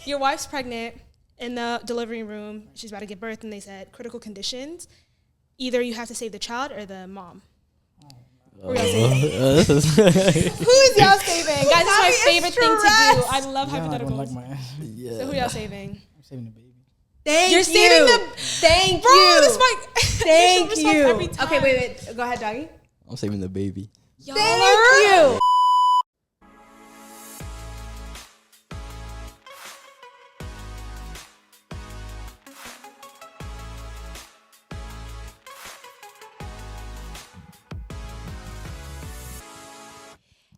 Your wife's pregnant in the delivery room. She's about to give birth, and they said critical conditions. Either you have to save the child or the mom. Who is y'all saving? Guys, it's my favorite thing to do. I love hypotheticals. So who y'all saving? I'm saving the baby. You're saving the... Thank Bro, you. this mic... Thank you. Every time. Okay, wait. Go ahead, doggy. I'm saving the baby. Y'all Thank you.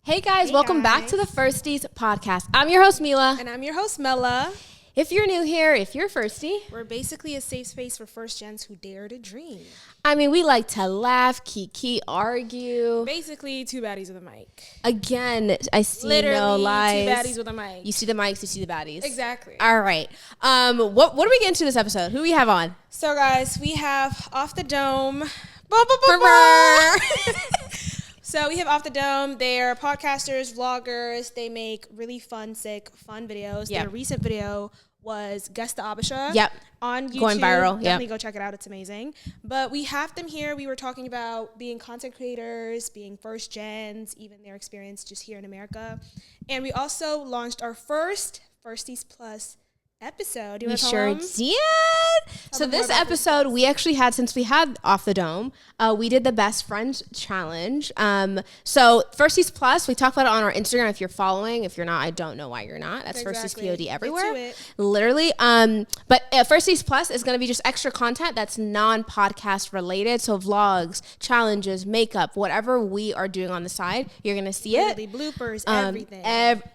Hey guys, welcome back to the Firsties podcast. I'm your host, Mila. And I'm your host, Mela. If you're new here, if you're Firstie, We're basically a safe space for first gens who dare to dream. I mean, we like to laugh, kiki, argue. Basically, two baddies with a mic. Again, I see Literally, no lies. two baddies with a mic. You see the mics, you see the baddies. Exactly. All right. What do we get into this episode? Who do we have on? So, guys, we have Off the Dome. So we have Off the Dome. They're podcasters, vloggers. They make really fun videos. Yep. Their recent video was Guess the Abisha. Yep. On YouTube. Going viral. Definitely go check it out. It's amazing. But we have them here. We were talking about being content creators, being first gens, even their experience just here in America. And we also launched our first Firsties Plus episode. Do you want to tell them? Did. So this episode, we actually had, since we had Off the Dome, we did the Best Friends Challenge. So Firsties Plus, we talked about it on our Instagram. If you're following, if you're not, I don't know why you're not. That's Exactly. Firsties POD everywhere. Get to it. Literally. But Firsties Plus is going to be just extra content that's non-podcast related. So vlogs, challenges, makeup, whatever we are doing on the side, you're going to see it. Literally bloopers, everything.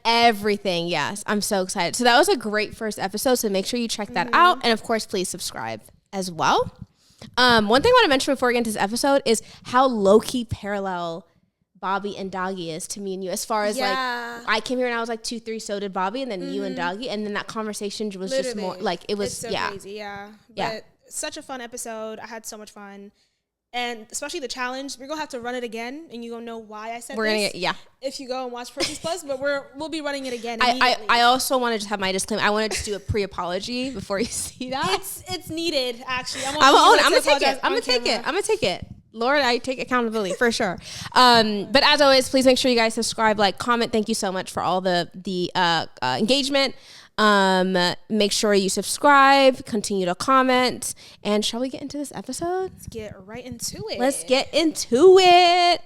Everything, yes. I'm so excited. So that was a great first episode, so make sure you check that out. And of course, please subscribe as well. One thing I want to mention before we get into this episode is how low-key parallel Bobby and Doggy is to me and you, as far as like, I came here and I was like 2-3, so did Bobby, and then you and Doggy, and then that conversation was just more like, it was, it's so crazy, But such a fun episode. I had so much fun. And especially the challenge, we're going to have to run it again, and you're going to know why I said this. If you go and watch Firsties Plus, but we'll be running it again immediately. I also want to just have my disclaimer. I want to just do a pre-apology before you see that. It's needed, actually. I'm going to take it. Lord, I take accountability for sure. But as always, please make sure you guys subscribe, like, comment. Thank you so much for all the engagement. Make sure you subscribe, continue to comment, and shall we get into this episode? Let's get right into it. Let's get into it.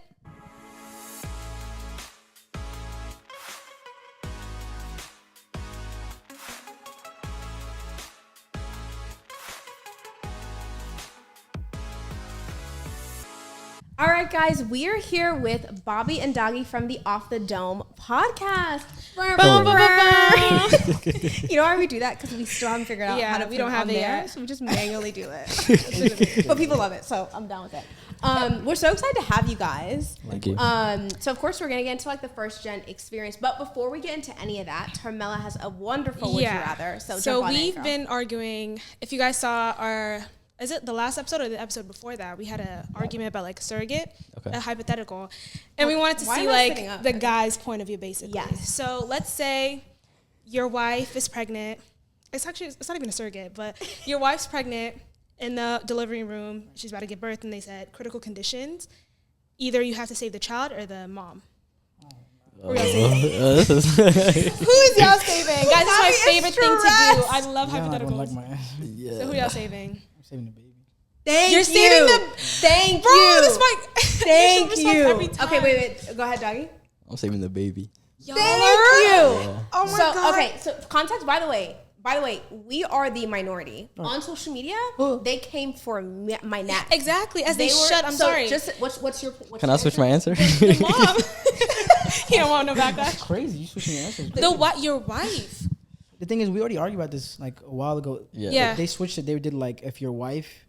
All right, guys, we are here with Bobby and Doggy from the Off the Dome podcast. You know why we do that? Because we still haven't figured out how to we don't have it yet. So we just manually do it. But people love it, so I'm down with it. We're so excited to have you guys. Thank you. So of course we're gonna get into like the first gen experience, but before we get into any of that, Carmela has a wonderful would you rather. So we've been arguing. If you guys saw our, is it the last episode or the episode before that? We had an argument about like surrogate, a hypothetical, and we wanted to see like the guy's point of view, basically. Yes. So let's say your wife is pregnant. It's not even a surrogate, but your wife's pregnant in the delivery room. She's about to give birth, and they said critical conditions. Either you have to save the child or the mom. Who is y'all saving? Guys, it's my favorite thing to do. I love hypotheticals. So who y'all saving? Saving the baby. Thank Bro, you. this mic. Thank you. Every time. Okay, wait. Go ahead, Doggy. I'm saving the baby. Thank you. Yeah. Oh my God. Okay, so context, by the way, we are the minority. On social media, they came for my neck. Exactly, as they should. I'm sorry. Just what's your Can I switch my answer? The mom. You don't want no backlash. That's crazy. You switching your answers. Your wife. The thing is, we already argued about this like a while ago. Yeah. They switched it. They did like, if your wife,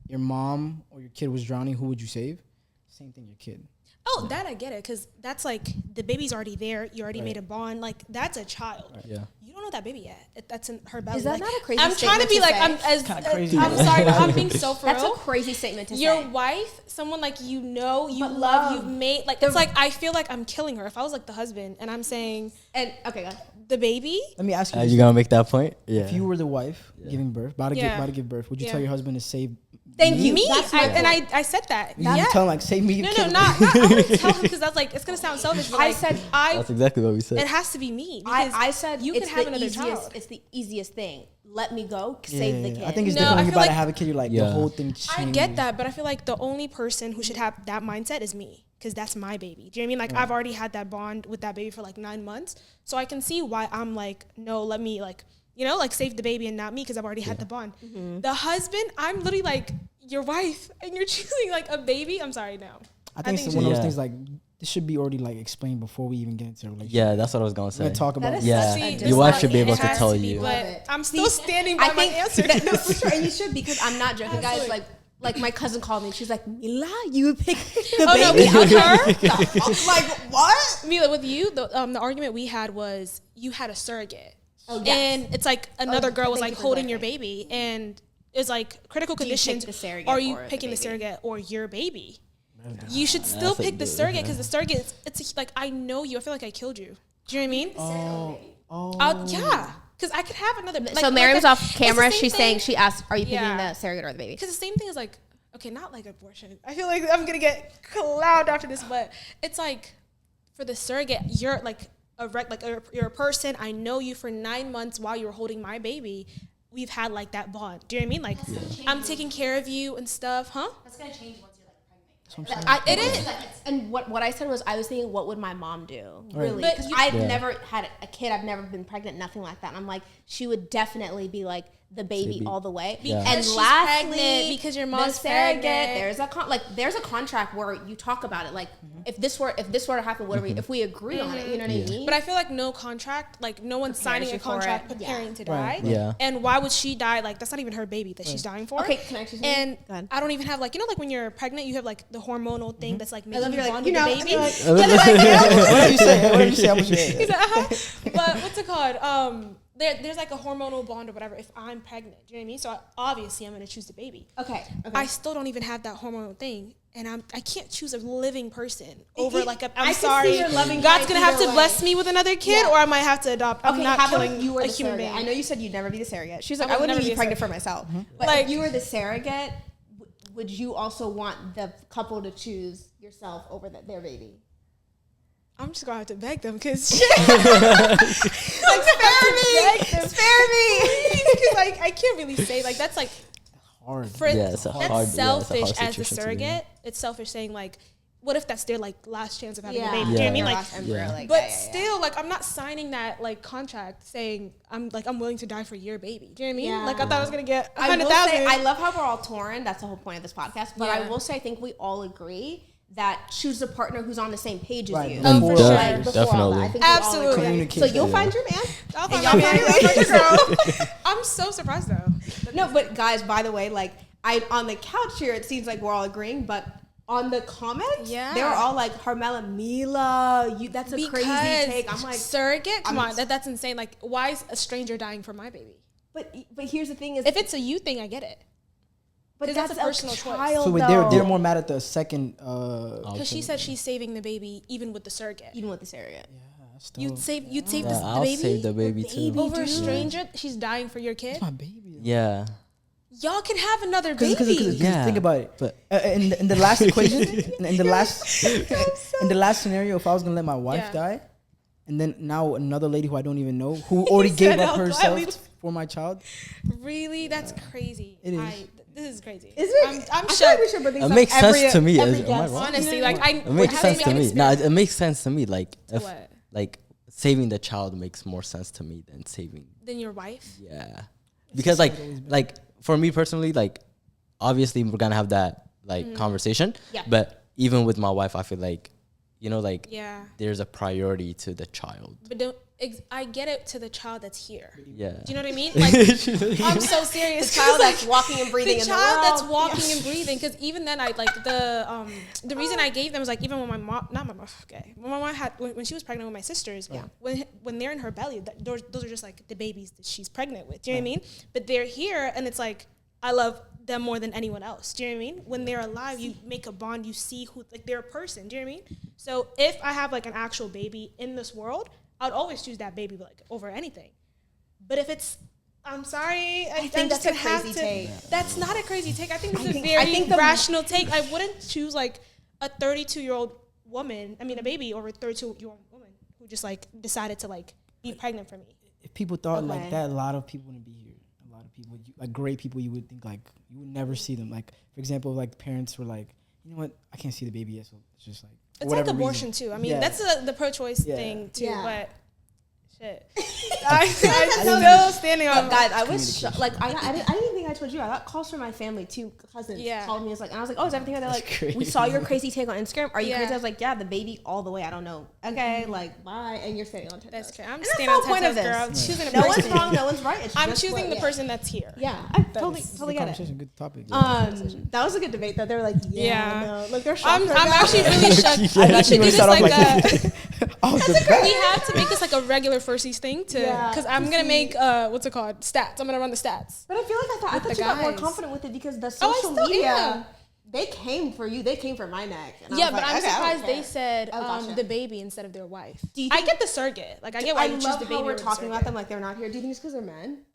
your mom, or your kid was drowning, who would you save? Same thing, your kid. Oh, that I get it, because that's like the baby's already there. You already made a bond. Like, that's a child. Yeah. you don't know that baby yet. That's in her belly. Is that like, not a crazy I'm trying to statement be to like, say? I'm as, Kinda crazy. I'm sorry, but I'm being so for That's a real. crazy statement to Your say. wife, someone like you know, you But love, love. you've made, like, it's like, I feel like I'm killing her. If I was like the husband and I'm saying And okay, go ahead. the baby, Let me ask you. You this. gonna make that point? Yeah. If you were the wife giving birth, about to Yeah. give birth, would you Yeah. tell your husband to save? Thank you. me, That's my and point. I said that. You tell him like save me. No, kill no, me. not I wouldn't tell him because that's like, it's going to sound selfish, but I like, said- That's exactly what we said. it has to be me. Because I said you it's can have the another easiest. child. It's the easiest thing. Let me go. Yeah, Save the kid. I think it's No, different I when you're feel about to like- have a kid. You're like the Yeah. whole thing changes. I get that, but I feel like the only person who should have that mindset is me because that's my baby. Do you know what I mean? Like, I've already had that bond with that baby for like 9 months. So I can see why I'm like, no, let me like, you know, like save the baby and not me because I've already had the bond. The husband, I'm literally like your wife and you're choosing like a baby. I'm sorry, no. I think it's you one of those should. things like this should be already like explained before we even get into a relationship. Yeah, that's what I was gonna We're say. gonna talk about is it. Yeah, such a your wife discipline. should be able It to has tell to be, you. Love But it. I'm still standing by my answer. No, for sure, and you should because I'm not joking, guys. Like my cousin called me and she's like, Mila, you would pick the Oh no, baby. with her, Like what? Mila, with you, the argument we had was you had a surrogate. Oh, yes. And it's like another girl was thank like you for holding your clarifying. baby, and it's like critical Do you pick conditions. the surrogate Are you or the picking the baby? surrogate or your baby? You should still That's a pick the good- surrogate because the surrogate, it's like I know you. I feel like I killed you. Do you know what I mean? Yeah, because I could have another. Like, So Miriam's like off it's the camera. same She's thing. saying she asked, "Are you picking Yeah. the surrogate or the baby?" Because the same thing is like, okay, not like abortion. I feel like I'm gonna get clowned after this, but it's like for the surrogate, you're like you're a person. I know you for 9 months while you were holding my baby. We've had like that bond. Do you know what I mean? Like I'm taking care of you and stuff, huh? That's gonna change once you're like pregnant. It is. And what I said was, I was thinking, what would my mom do? Really? But Because you- I've never had a kid. I've never been pregnant, nothing like that. And I'm like, she would definitely be like the baby all the way. Yeah. And Because she's lastly, pregnant, because your mom's the surrogate, pregnant. there's a contract where you talk about it. Like, if this were to happen, what if we agree on it? You know what I mean? But I feel like no contract, like no one's signing a you for contract it. preparing to Right. die. Yeah. And why would she die? Like that's not even her baby that she's dying for. Okay, can I choose And something? Go ahead. I don't even have like like when you're pregnant, you have like the hormonal thing that's like making love you you're bond like, with you the know, baby. you're like, Whatever you say. Whatever you say. I'm with you. He's like, But what's it called? There's like a hormonal bond or whatever if I'm pregnant. Do you know what I mean? So obviously I'm gonna choose the baby. okay. I still don't even have that hormonal thing, and I can't choose a living person over like a. I I'm can see sorry, your loving God's type gonna have either to way. bless me with another kid, Yeah. or I might have to adopt. I'm Okay, not how about killing if you were a the human surrogate? being. I know you said you'd never be the surrogate. She's like, I I would wouldn't never be be a pregnant for myself. But Like- if you were the surrogate, would you also want the couple to choose yourself over their baby? I'm just gonna have to beg them because Like, spare me. because like I can't really say like that's like Hard. for Yeah, it's a that's hard- selfish yeah, it's a hard as the situation to be in. surrogate. It's selfish saying like, what if that's their like last chance of having Yeah. a baby? Do you know what I mean? Your Like, last embryo, Yeah. like, but yeah. still, like, I'm not signing that like contract saying I'm willing to die for your baby. Do you know what I mean? Yeah. Like, I thought I was gonna get I will say, 100,000. I love how we're all torn. That's the whole point of this podcast. But I Yeah. will say, I think we all agree that choose a partner who's on the same page as Right. you. Oh, for Before- sure. Like, before all that. I think we all Absolutely. agree. Communicate So you'll that. find your man. I'll And find y'all my find man. your Girl. I'm so surprised though. No, but guys, by the way, like on the couch here, it seems like we're all agreeing, but on the comments, Yeah. they were all like, Harmela, Mila, that's a crazy take. I'm like, surrogate. Come I'm- on, that's insane. Like, why is a stranger dying for my baby? but here's the thing is, If it's a you thing, I get it. but 'cause that's that's a personal choice. child, So wait, though. they're more mad at the second. Because she said she's saving the baby even with the surrogate. even with the surrogate. You'd save Yeah, the I'll baby save the baby too. over a stranger. She's dying for your kid. My baby. Yeah. Y'all can have another baby. Because Yeah. think about it. But In the last equation, in the last scenario, if I was gonna let my wife Yeah. die, and then now another lady who I don't even know, who already gave said up I'll herself gladly- for my child, Really, that's crazy. It is. This is crazy. Is it? I'm I feel like we shocked. should bring this it up makes every- sense to me. every Am I guest. wrong? Honestly, like It makes sense to me. No, it makes sense to me. Like if what? like saving the child makes more sense to me than saving. Then your wife. Yeah, because like for me personally, like obviously we're gonna have that like conversation. Yeah. But even with my wife, I feel like like Yeah. there's a priority to the child. But don't I get it to the child that's here. Yeah. Do you know what I mean? Like, I'm so serious. The child that's walking and breathing the in the child world. that's walking and breathing. Because even then, I like the reason I gave them was like even when my mom, not my mom, okay, when my mom had when she was pregnant with my sisters, when they're in her belly, those are just like the babies that she's pregnant with. Do you know what I mean? But they're here, and it's like I love them more than anyone else. Do you know what I mean? When they're alive, you make a bond. You see who like they're a person. Do you know what I mean? So if I have like an actual baby in this world, I'd always choose that baby like over anything. But if it's, I'm sorry, I think that's a crazy take. That's not a crazy take. I think it's a very rational take. I wouldn't choose like a 32-year-old woman, I mean a baby over a 32-year-old woman who just like decided to like be pregnant for me. If people thought like that, a lot of people wouldn't be here. A lot of people, like great people, you would think like you would never see them. Like for example, like parents were like, you know what, I can't see the baby yet, so it's just like. It's like abortion too. I mean, that's the pro-choice thing too. But shit, I'm still standing on. Guys, I was like, I didn't think I told you. I got calls from my family. 2 cousins called me. And I was like, oh, is everything? They're like, crazy. We saw your crazy take on Instagram. Are you crazy? I was like, yeah, the baby all the way. I don't know. Okay, like bye. And you're standing on 10 toes. That's crazy. I'm standing on 10 toes, girl. I'm choosing a person. No one's wrong. No one's right. I'm choosing the person that's here. Yeah, I totally get it. Good topic. That was a good debate though. They were like, no. Like they're shocked. I'm actually really shocked. We should do this like a. We have to make this like a regular firsties thing because I'm gonna make what's it called, stats. I'm gonna run the stats. But I feel like I thought you got more confident with it because the social media they came for you. They came for my neck. And yeah, but I'm surprised they said the baby instead of their wife. I get the surrogate. Like I get why you choose the baby. We're talking about them like they're not here. Do you think it's because they're men?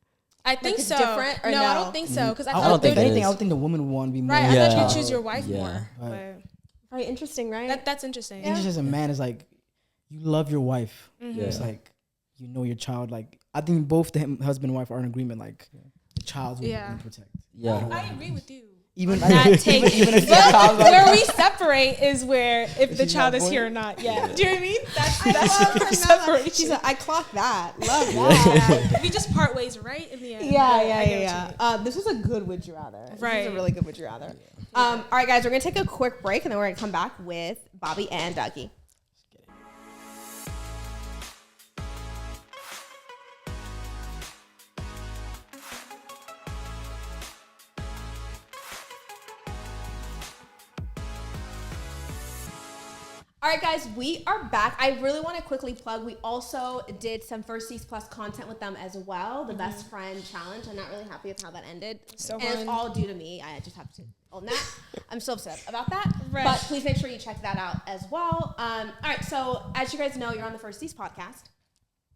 I think so. Different or no, I don't think so. Because I don't think anything. I would think the woman would want to be more. Right. I thought you choose your wife more. Right. Interesting. Right. That's interesting. And just as a man, is like you love your wife. It's like you know your child. Like I think both the husband and wife are in agreement. Like the child's will protect. Yeah. I agree with you. Even that take, even if where we separate is where if the child is here or not. Yeah, do you know what I mean? That's where we separate. She's like, I clock that. Love that. We just part ways, right? In the end. Yeah. This was a good would you rather. Right. This was a really good would you rather. All right, guys, we're gonna take a quick break and then we're gonna come back with Bobby and Dougie. All right, guys, we are back. I really want to quickly plug. We also did some Firsties Plus content with them as well. The Best Friend Challenge. I'm not really happy with how that ended. And it's all due to me. I just have to own that. I'm so upset about that. Right. But please make sure you check that out as well. All right, so as you guys know, you're on the Firsties podcast.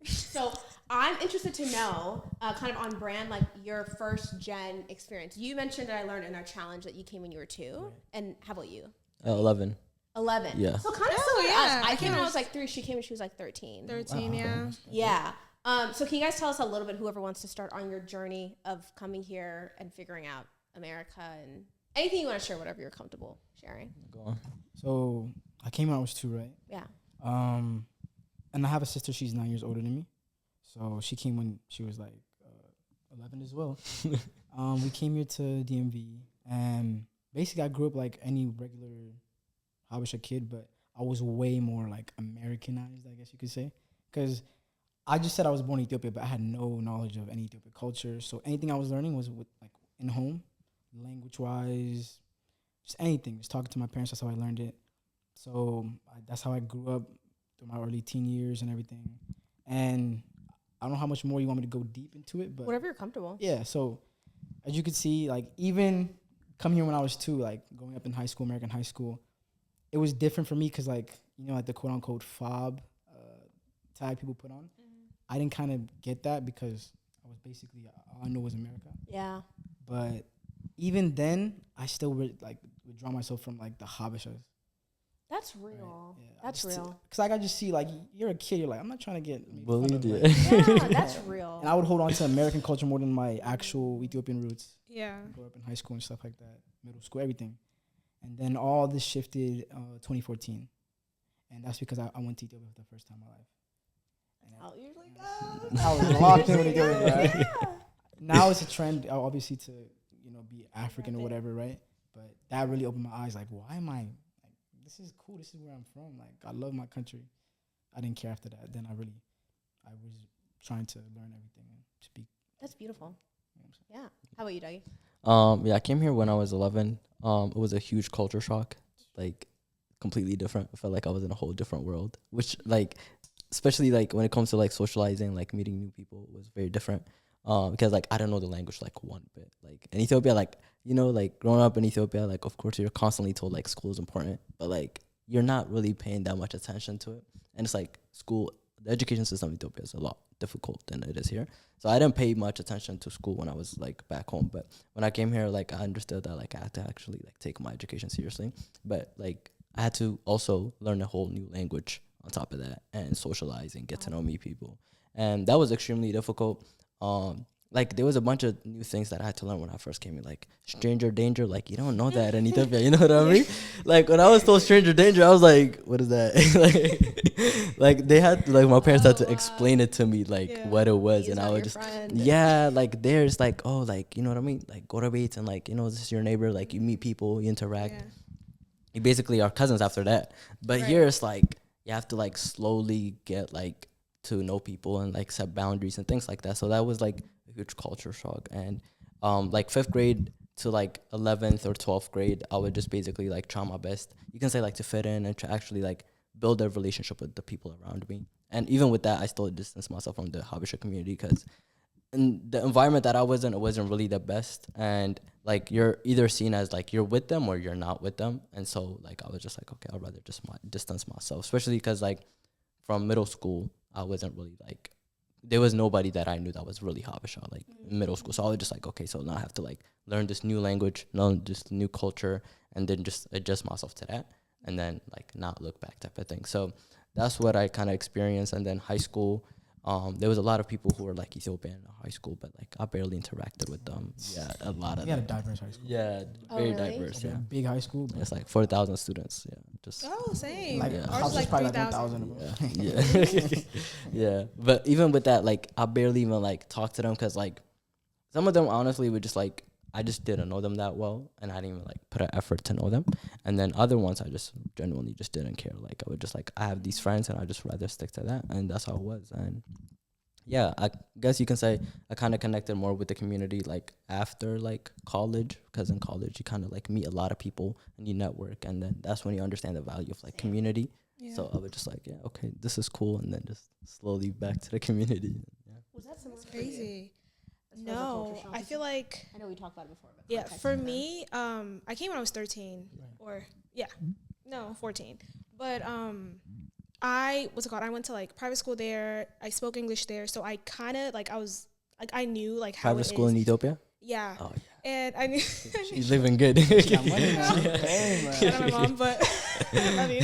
So I'm interested to know, kind of on brand, like your first gen experience. You mentioned that I learned in our challenge that you came when you were 2. And how about you? 11. 11. Yeah. So kind of similar to us. I came when I was like 3. She came when she was like 13. 13, Yeah. So can you guys tell us a little bit, whoever wants to start, on your journey of coming here and figuring out America and anything you want to share, whatever you're comfortable sharing. Go on. So I came when I was 2, right? Yeah. And I have a sister. She's 9 years older than me. So she came when she was like 11 as well. We came here to DMV, and basically I grew up like any regular Habesha kid, but I was way more like Americanized, I guess you could say, because I just said I was born in Ethiopia, but I had no knowledge of any Ethiopian culture. So anything I was learning was with like in home, language-wise, just anything. Just talking to my parents, that's how I learned it. So that's how I grew up through my early teen years and everything. And I don't know how much more you want me to go deep into it, but whatever you're comfortable. Yeah. So as you could see, like even coming here when I was 2, like growing up in high school, American high school, it was different for me because, like, you know, like the quote unquote fob tag people put on. I didn't kind of get that because I was basically all I knew was America. Yeah. But even then, I still withdraw myself from like the Habeshas. That's real. Right? Yeah, that's real. Because like I just see, like, you're a kid. You're like, I'm not trying to get bullied. Yeah, that's real. And I would hold on to American culture more than my actual Ethiopian roots. Yeah. Grew up in high school and stuff like that, middle school, everything. And then all this shifted 2014. And that's because I went to Ethiopia for the first time in my life. And how it usually goes. I was locked in with Ethiopia, right? Now it's a trend, obviously, to, you know, be African or whatever, right? But that really opened my eyes. Like, why am I, like, this is cool. This is where I'm from. Like, I love my country. I didn't care after that. Then I I was trying to learn everything and speak. That's beautiful. Yeah. How about you, Dougie? Yeah, I came here when I was 11. It was a huge culture shock, like completely different. I felt like I was in a whole different world, which like, especially like when it comes to like socializing, like meeting new people was very different. Because like I don't know the language like one bit. Like in Ethiopia, like, you know, like growing up in Ethiopia, like of course you're constantly told like school is important, but like you're not really paying that much attention to it. And it's like school, the education system in Ethiopia is a lot difficult than it is here. So I didn't pay much attention to school when I was like back home. But when I came here, like I understood that like I had to actually like take my education seriously. But like I had to also learn a whole new language on top of that and socialize and get to know me people. And that was extremely difficult. Like there was a bunch of new things that I had to learn when I first came in, like stranger danger. Like you don't know that in Ethiopia, you know what I mean? Like when I was told stranger danger, I was like, what is that? like they had to, like my parents had to explain it to me, like what it was. He's and I not would your just, friend. yeah, like there's like, oh, like, you know what I mean? Like go to Bates and like, you know, this is your neighbor. Like you meet people, you interact. Yeah. You basically are cousins after that. But here it's like, you have to like slowly get like to know people and like set boundaries and things like that. So that was like a huge culture shock. And like 5th grade to like 11th or 12th grade, I would just basically like try my best, you can say, like to fit in and to actually like build a relationship with the people around me. And even with that, I still distance myself from the Habesha community because in the environment that I was in, it wasn't really the best. And like you're either seen as like you're with them or you're not with them. And so like I was just like, okay, I'd rather just distance myself, especially because like from middle school, I wasn't really like, there was nobody that I knew that was really Habesha like in middle school. So I was just like, okay, so now I have to like learn this new language, learn this new culture, and then just adjust myself to that, and then like not look back type of thing. So that's what I kind of experienced. And then high school, there was a lot of people who were like Ethiopian in high school, but like I barely interacted with them. Yeah, a lot of We had a them. diverse high school. Yeah, Oh, very really? diverse. Like Yeah, a big high school. But it's like 4,000 students. Yeah, just Oh, same. like Yeah. Ours ours is like probably like 3,000. 1,000. yeah, yeah. But even with that, like I barely even like talk to them because like some of them honestly were just like I just didn't know them that well, and I didn't even like put an effort to know them. And then other ones I just genuinely just didn't care. Like I would just like I have these friends, and I just rather stick to that, and that's how it was. And yeah, I guess you can say I kind of connected more with the community like after like college, because in college you kind of like meet a lot of people and you network, and then that's when you understand the value of like community. Yeah. So I was just like, yeah, okay, this is cool, and then just slowly back to the community. Yeah. Was that similar It's crazy. as far as the culture No, shock I is feel like I know we talked about it before. But yeah, context for them. me, I came when I was 13 or no, 14. But I went to like private school there. I spoke English there, so I kind of like I knew like how Private it school is. in Ethiopia. Yeah. Oh And I knew She's living good. Got money now. Hey, man. shout out my mom, but I mean,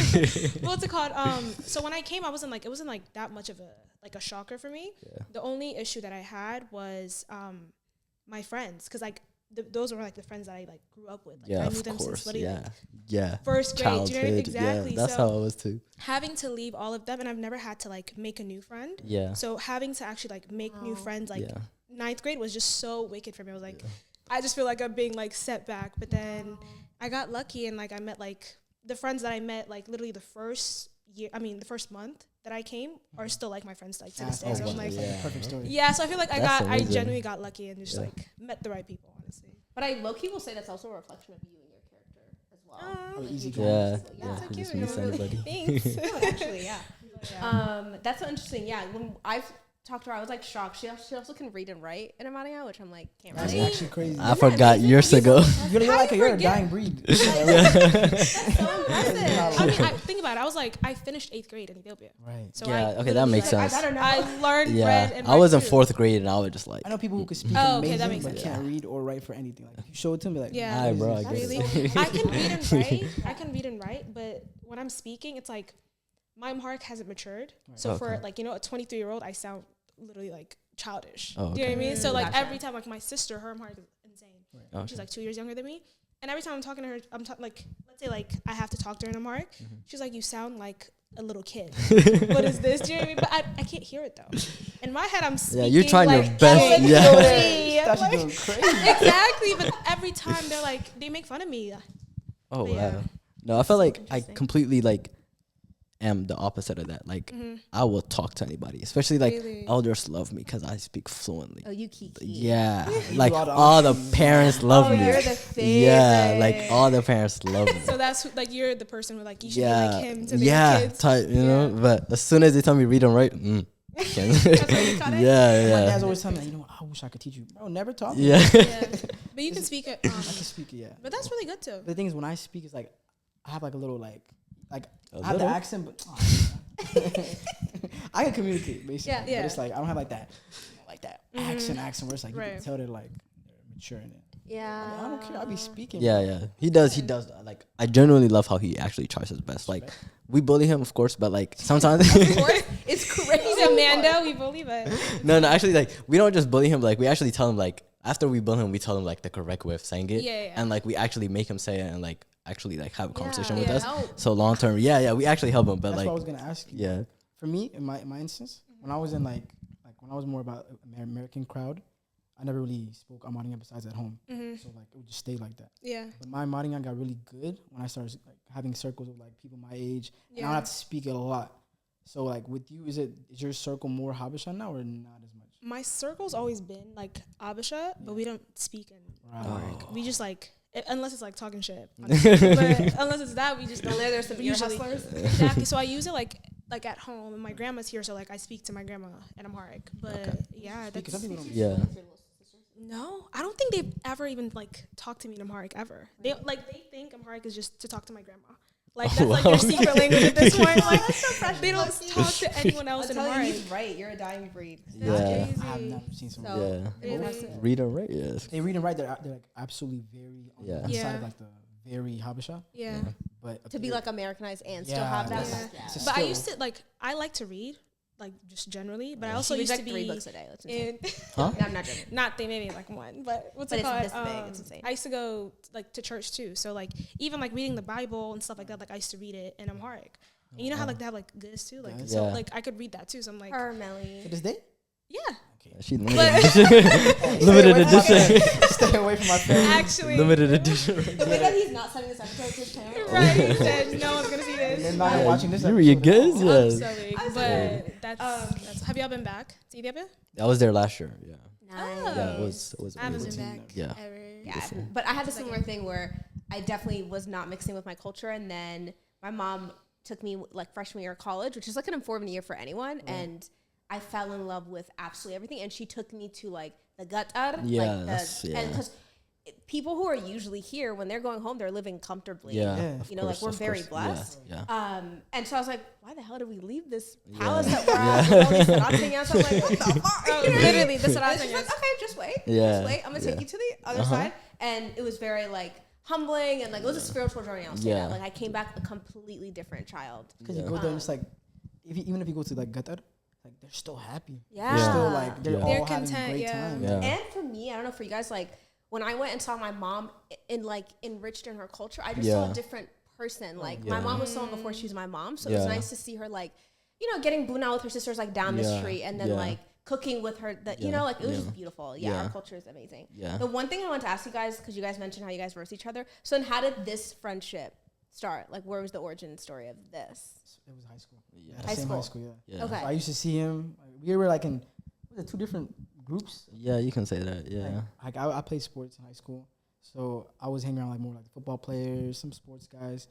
what's it called? So when I came, it wasn't like that much of a shocker for me. Yeah. The only issue that I had was my friends, because like those were like the friends that I like grew up with. Like, Yeah, I knew of them course. since literally Yeah, like yeah. first grade. Do you know what I mean? Childhood. Exactly. Yeah, that's So how I was too. having to leave all of them, and I've never had to like make a new friend. Yeah. So having to actually like make new friends, like yeah. 9th grade was just so wicked for me. I was like, I just feel like I'm being like set back. But then I got lucky, and like I met like the friends that I met like literally the first month that I came are still like my friends like to this day. That's So I'm like, yeah. perfect story. yeah. So I feel like That's I amazing. genuinely got lucky and just like met the right people, honestly. But I low-key will say that's also a reflection of you and your character as well. Oh, easy Yeah. Yeah. So Could just cute. miss anybody. Thanks. No, actually, yeah. That's so interesting. Yeah, when I've talked to her, I was like shocked. She also can read and write in Amaria, which I'm like can't That's read. actually crazy. I forgot years ago. You're a dying breed. So impressive. I mean, think about it. I was like, I finished 8th grade in Ethiopia. Right. So Yeah, I okay, that makes literally, sense. like, I learned read Yeah, and I was in write too. 4th grade, and I was just like, I know people who could speak Oh, okay, amazing, that makes but sense. can't read or write for anything. Like, you show it to me, like, Yeah. Hi, bro, I get Really? it. I can read and write. I can read and write, but when I'm speaking, it's like my mark hasn't matured. So for Okay. like, you know, a 23-year-old, I sound literally like childish. Oh, Do you know what I mean? So like Gotcha. every time, like my sister, her mark is insane. Okay. She's like 2 years younger than me. And every time I'm talking to her, like, let's say like I have to talk to her in a mark. She's like, you sound like a little kid. What is this? Do you know what I mean? But I can't hear it though. In my head, I'm speaking. Yeah, you're trying like, your best. Yeah. elementary. That's Like, doing crazy. exactly. But every time they're like, they make fun of me. Oh But yeah. wow. No, I felt like I interesting. completely like am the opposite of that. Like Mm-hmm. I will talk to anybody, especially like Really? elders love me because I speak fluently. Oh, you kiki. Yeah, You like do all the all the aunties. parents love me. You're the Yeah, like favorite. all the parents love me. So that's like you're the person who like you should Yeah, be like him to the yeah, kids. type, you know. Yeah. But as soon as they tell me read and write, can't. That's what you got it? Yeah, My yeah, dad's always telling me, you know what, I wish I could teach you. Bro, never taught me. yeah. Yeah. But you can speak it. I can speak it, yeah. But that's really good too. The thing is, when I speak, it's like I have like a little like A I have the little? accent, but I can communicate basically. Yeah, yeah. But it's like I don't have like that accent where it's like you Right. can tell they're like they're mature in it. Yeah. I don't care. I'll be speaking. Yeah, yeah. He does. Like, I genuinely love how he actually tries his best. Like, we bully him, of course, but like sometimes. It's crazy. He's Amanda. We believe it. No, actually, like we don't just bully him. Like, we actually tell him like after we bully him, we tell him like the correct way of saying it. Yeah, yeah. And like we actually make him say it and like actually like have a conversation with yeah. us. So long term, yeah, we actually help him. But That's like, what I was gonna ask you. yeah, For me, in my instance, when I was in like when I was more about American crowd, I never really spoke Amharic besides at home. Mm-hmm. So like it would just stay like that. Yeah. But my Amharic got really good when I started like having circles of like people my age, and I Yeah. don't have to speak it a lot. So like with you, is your circle more Habesha now or not as much? My circle's always been like Abisha, but we don't speak in Right. Amharic. We just like unless it's like talking shit. Honestly. But unless it's that, we just don't. There's some ear usually hustlers. exactly. So I use it like at home, and my grandma's here, so like I speak to my grandma in Amharic. But yeah, Because that's some people don't. yeah. no. I don't think they've ever even like talked to me in Amharic ever. They think Amharic is just to talk to my grandma. Like that's like their secret language at this point. Like they don't talk to anyone else in Amharic. He's right. You're a dying breed. Yeah. I have never seen some. So- Yeah. Really? Read and write, yes. They read and write. They're like absolutely very on Yeah. that Yeah. side of like the very Habesha. Yeah. But To be like Americanized and still Yeah, have that. that's- Like, yeah. it's a But I skill. used to like I like to read, like just generally. But I Yeah. also She reads used like to 3 be books a day. That's insane. in Huh? No, I'm not joking. not they maybe like one, but what's But it it's called? this big, it's insane. I used to go like to church too, so like even like reading the Bible and stuff like that. Like I used to read it in Amharic. And you know how like they have like this too, like Yeah. so Yeah. like I could read that too. So I'm like, to Carmelly. this day. yeah, She limited edition. Limited edition. Stay away from my family. actually, Limited edition. The way that he's not sending this episode to his parents. right? He said no one's gonna see They're this. not watching this. You read good? episode. Yes. I'm sorry, but that's. Have y'all been back to Ethiopia? I was there last year. Yeah. Nice. Yeah, it was I haven't been amazing. back Yeah. ever. Yeah, but I had the similar thing where I definitely was not mixing with my culture, and then my mom took me like freshman year of college, which is like an informative year for anyone, and I fell in love with absolutely everything. And she took me to like the Gatar, Yeah, like that's- yeah. and because people who are usually here when they're going home, they're living comfortably. Yeah. Yeah. of You know, like course, we're of very course. blessed. Yeah. And so I was like, why the hell did we leave this Yeah. palace that we're at with all these Saratenyas? I'm like, what the fuck? Oh, You know? literally, the And she's Saratenyas. like, okay, just wait. Yeah. Just wait. I'm going to take Yeah. you to the other Uh-huh. side. And it was very like humbling and like it was a spiritual journey. I'll say Yeah. that. Like I came back a completely different child. Because you go there and it's like, even if you go to like Qatar, like they're still happy. Yeah. They're still like they're Yeah. all They're having content, a great yeah. time. Yeah. And for me, I don't know for you guys, like when I went and saw my mom in like enriched in her culture, I just saw Yeah. a different person. Like Yeah. my mom was someone before she was my mom, so it was Yeah. nice to see her like, you know, getting buna with her sisters like down the Yeah. street, and then Yeah. like cooking with her. That you Yeah. know, like it was Yeah. just beautiful. Yeah, Yeah. our culture is amazing. Yeah. The one thing I want to ask you guys, because you guys mentioned how you guys roast each other. So then, how did this friendship start? Like, where was the origin story of this? It was high school. Yeah. The High same school. high school, yeah. Yeah. Okay. So I used to see him. We were like in was it 2 different groups. Yeah, you can say that. Yeah. Like I played sports in high school, so I was hanging around like more like football players, some sports guys.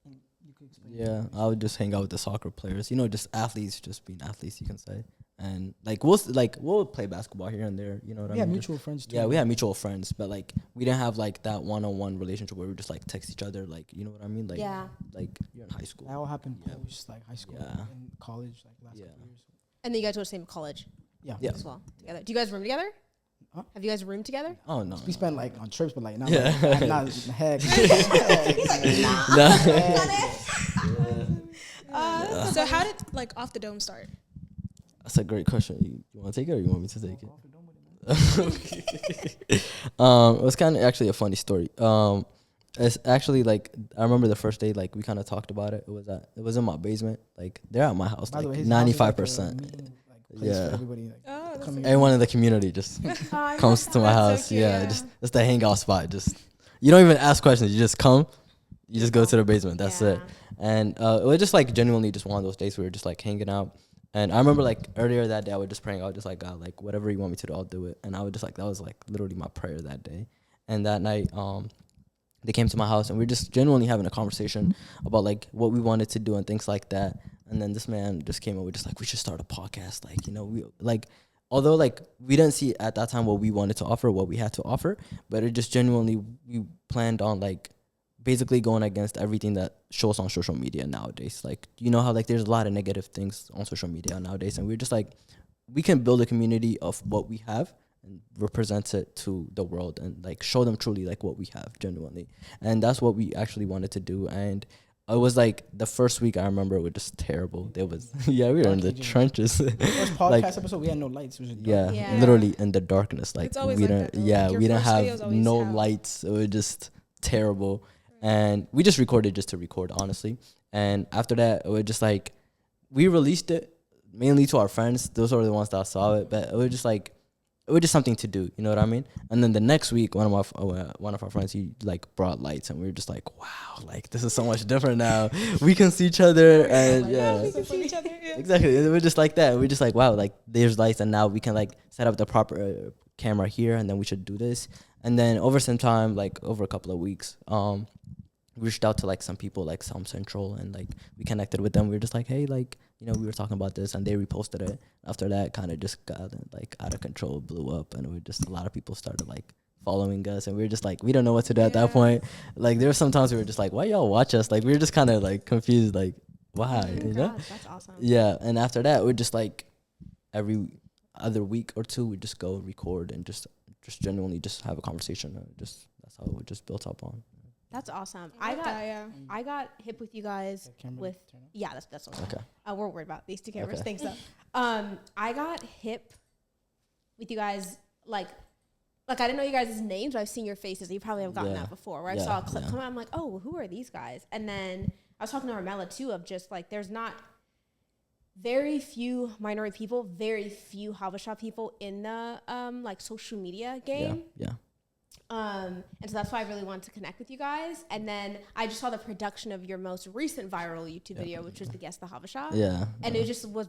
And you could explain. Yeah, I would just hang out with the soccer players. You know, just athletes, just being athletes, you can say. And like we'll play basketball here and there. You know what We I had mean? mutual friends too. Yeah, we had mutual friends, but like we didn't have like that one-on-one relationship where we just like text each other. Like, you know what I mean? Like, Yeah. like you're in high school. That all happened Yeah. post like high school Yeah. and college, like last Yeah. couple years. And then you guys go to the same college Yeah. Yeah. as well together. Do you guys room together? Huh? Have you guys roomed together? Oh no. We spent like on trips, but like not Yeah. like, not heck. So how did like Off the Dome start? That's a great question. You want to take it or you want me to take it? It was kind of actually a funny story. It's actually like I remember the first day like we kind of talked about it. It was in my basement. Like they're at my house By the way, like his house is, like, a 95%. meeting, like, place Yeah. for everybody, like, Oh, that's coming Everyone in the community just comes to my That's so house. cute, Yeah, yeah. just it's the hangout spot. Just you don't even ask questions. You just come. You just go to the basement. That's Yeah. it. And it was just like genuinely just one of those days we were just like hanging out. And I remember like earlier that day I was just praying. I was just like, God, like whatever you want me to do, I'll do it. And I was just like, that was like literally my prayer that day. And that night, they came to my house and we were just genuinely having a conversation about like what we wanted to do and things like that. And then this man just came and we're just like, we should start a podcast. Like, you know, we like, although like we didn't see at that time what we wanted to offer, what we had to offer, but it just genuinely, we planned on like basically going against everything that shows on social media nowadays. Like, you know how like there's a lot of negative things on social media nowadays. And we're just like, we can build a community of what we have and represent it to the world and like show them truly like what we have genuinely. And that's what we actually wanted to do. And it was like the first week I remember it was just terrible. There was we were in the trenches. First podcast Like, episode, we had no lights. It was just dark. Yeah. literally in the darkness. Like It's always we like didn't that, though. Like, we your didn't first videos have always no have- lights. It was just terrible. And we just recorded just to record, honestly. And after that, it was just like we released it mainly to our friends. Those were the ones that saw it, but it was just like it was just something to do, you know what I mean? And then the next week, one of our friends, he like brought lights, and we were just like, wow, like this is so much different now. We can see each other, and yeah, We can see each other. Yeah. exactly. And we're just like that. We're just like, wow, like there's lights, and now we can like set up the proper camera here, and then we should do this. And then over some time, like over a couple of weeks, we reached out to like some people like Sound Central, and like we connected with them. We were just like, hey, like, you know, we were talking about this, and they reposted it. After that, kind of just got like out of control, blew up, and we just a lot of people started like following us, and we were just like, we don't know what to do at that point. Like there were some times we were just like, why y'all watch us? Like we were just kind of like confused, like why, you know? God, that's awesome. Yeah. And after that, we're just like every other week or two, we just go record and just genuinely just have a conversation. Just that's how it just built up on. That's awesome. Yeah. I got hip with you guys Camera with turn on? yeah, that's what Okay. we're worried about these two cameras. Okay. Thanks though. I got hip with you guys like I didn't know you guys' names, but I've seen your faces. You probably have gotten Yeah. that before. Where I Yeah, saw a clip yeah. come out, I'm like, oh, who are these guys? And then I was talking to Armella too of just like there's not very few minority people, very few Habesha people in the like social media game. Yeah. And so that's why I really wanted to connect with you guys. And then I just saw the production of your most recent viral YouTube video, which was the Guess the Habesha. Yeah. And it just was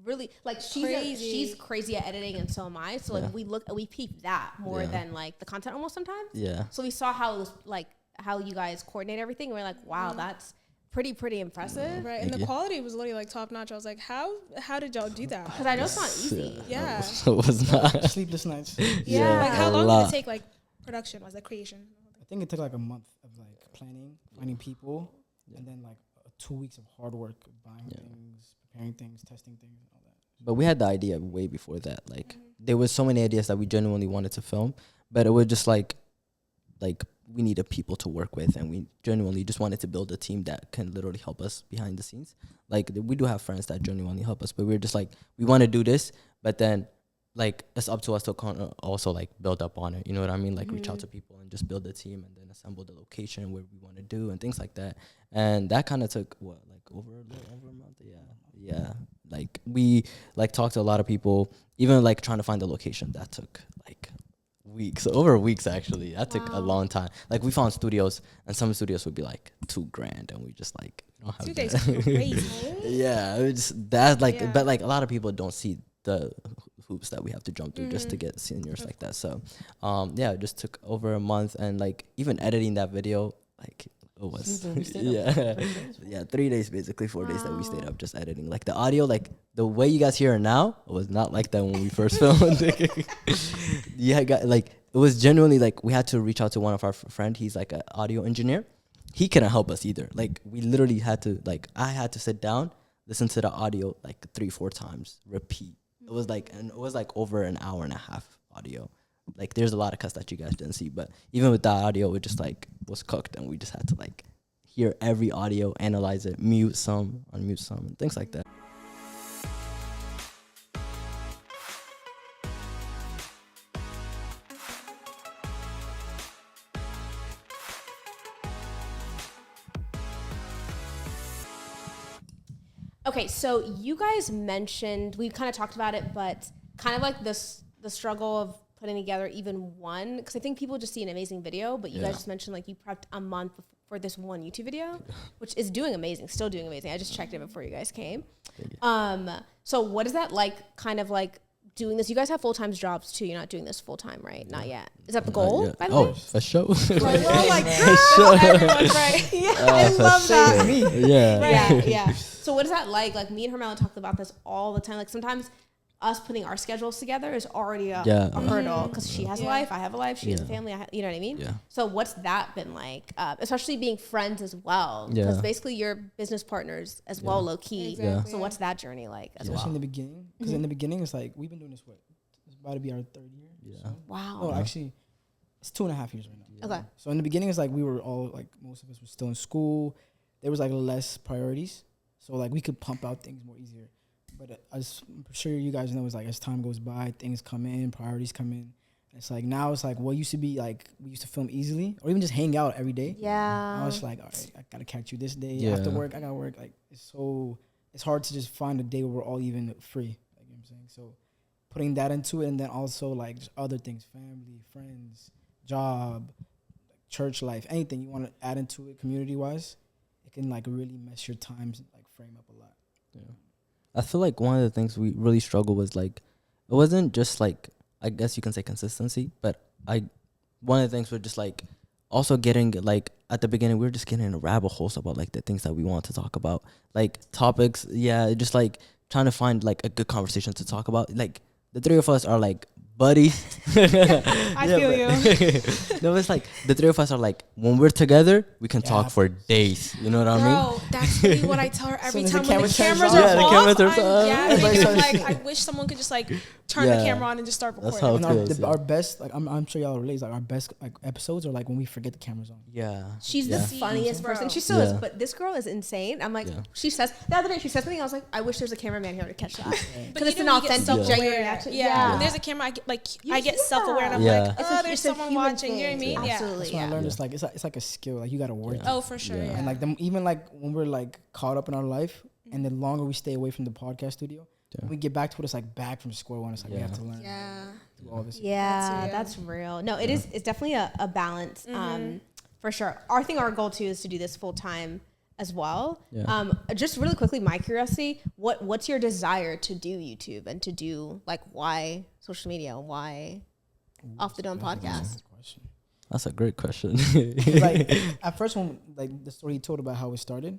really like Crazy. she's crazy at editing, and so am I. So like Yeah. we peep that more Yeah. than like the content almost sometimes. Yeah. So we saw how it was like how you guys coordinate everything. And we're like, wow, that's pretty impressive. Right, and Thank the you. quality was literally like top notch. I was like, how did y'all do that? Because I know it's not easy. Yeah. It was not. Sleepless nights. Yeah. Like how a long lot. did it take? Like production was like creation. I think it took like a month of like planning, finding people, and then like 2 weeks of hard work, buying things, preparing things, testing things, and all that. But we had the idea way before that. Like there was so many ideas that we genuinely wanted to film, but it was just like we needed people to work with, and we genuinely just wanted to build a team that can literally help us behind the scenes. Like we do have friends that genuinely help us, but we're just like, we want to do this, but then like it's up to us to also like build up on it. You know what I mean? Like reach out to people and just build a team, and then assemble the location where we want to do and things like that. And that kind of took over a month. Yeah. Like we like talked to a lot of people, even like trying to find the location. That took like weeks, over weeks actually. That took a long time. Like we found studios, and some studios would be like $2,000, and we just like don't have 2 that. days crazy. Yeah, it's that like, Yeah. but like a lot of people don't see the hoops that we have to jump through just to get seniors like that. So, yeah, it just took over a month, and like even editing that video, like it was yeah 3 days basically, 4 days that we stayed up just editing. Like the audio, like the way you guys hear it now, it was not like that when we first filmed. Like it was genuinely like we had to reach out to one of our friend. He's like an audio engineer. He couldn't help us either. Like we literally had to I had to sit down, listen to the audio like 3-4 times, repeat. It was like over an hour and a half audio. Like there's a lot of cuts that you guys didn't see, but even with that audio, it just like was cooked, and we just had to like hear every audio, analyze it, mute some, unmute some, and things like that. Okay, so you guys mentioned, we kind of talked about it, but kind of like the struggle of putting together even one, because I think people just see an amazing video, but you guys just mentioned like you prepped a month for this one YouTube video, which is doing amazing, still doing amazing. I just checked it before you guys came. So what is that like, kind of like doing this? You guys have full-time jobs too. You're not doing this full-time, right? Not yet. Is that the goal, by the way? For sure. Oh my God. Everyone's right. Yeah, I love that. Yeah. So what is that like? Like me and Hermela talk about this all the time. Like sometimes us putting our schedules together is already a hurdle, because she has a life, I have a life, she has a family, you know what I mean? Yeah. So what's that been like? Especially being friends as well, because basically you're business partners as well, low key. Exactly. So what's that journey like as well? Especially in the beginning, because in the beginning it's like we've been doing this it's about to be our 3rd year. Yeah. So. Wow. Oh, actually, it's 2.5 years right now. Okay. So in the beginning it's like we were all like, most of us were still in school. There was like less priorities, so like we could pump out things more easier. But as I'm sure you guys know, it's like as time goes by, things come in, priorities come in. It's like now it's like what used to be like we used to film easily or even just hang out every day. Yeah. Now it's like, all right, I gotta catch you this day. After work, I gotta work. Like it's hard to just find a day where we're all even free. Like, you know what I'm saying? So putting that into it, and then also like just other things, family, friends, job, church life, anything you want to add into it community wise, it can like really mess your times like frame up a lot. Yeah. I feel like one of the things we really struggled was like, it wasn't just like, I guess you can say consistency, but one of the things was just like also getting like at the beginning, we were just getting in a rabbit holes about like the things that we want to talk about, like topics. Yeah. Just like trying to find like a good conversation to talk about. Like the 3 of us are like buddies. I feel you. No, it's like the 3 of us are like, when we're together, we can talk for days. You know what I mean? Bro, that's really what I tell her every time when the cameras turns are on. off. Everybody Like, I wish someone could just like turn the camera on and just start recording. That's how it feels, our best, like I'm sure y'all relate, like our best like episodes are like when we forget the cameras on. Yeah. She's the funniest person. She still is, but this girl is insane. I'm like, she says, the other day she says something, I was like, I wish there's a cameraman here to catch that. Because it's an authentic, genuine reaction. Yeah. When there's a camera, I get self-aware and I'm like, oh, there's someone watching. You know what I mean? Absolutely. That's what I learned. It's like a skill. Like you got to work. Oh, for sure. And like even like when we're like caught up in our life, and the longer we stay away from the podcast studio, when we get back to it, it's like back from square one. It's like we have to learn. Do all this. Yeah, that's real. No, it is. It's definitely a balance. For sure. Our goal too is to do this full time as well. Just really quickly, my curiosity, what's your desire to do YouTube and to do like why social media, why Off the Dome podcast? That's a great question. Like at first, when like the story you told about how it started,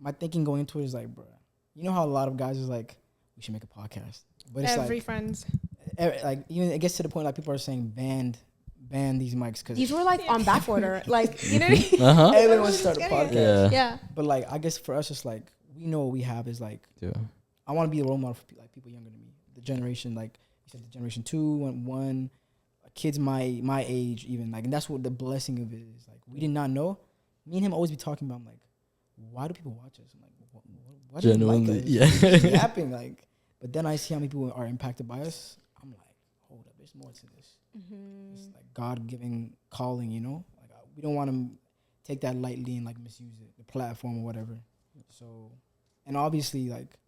my thinking going into it is like, bro, you know how a lot of guys is like, we should make a podcast, but it's every like friends, like even it gets to the point like people are saying ban these mics because these were like on back order, like you know, everyone wants to start a podcast. Yeah. But like I guess for us, it's like we know what we have is like, I want to be a role model for like people younger than me, the generation like you said, the generation 2 and 1. Kids my age even, like, and that's what the blessing of it is. Like we did not know. Me and him always be talking about, I'm like, why do people watch us? I'm like, what do they like us? Yapping, like, but then I see how many people are impacted by us. I'm like, hold up, there's more to this. It's like God-given calling, you know. Like we don't want to take that lightly and like misuse it, the platform or whatever. So, and obviously, like,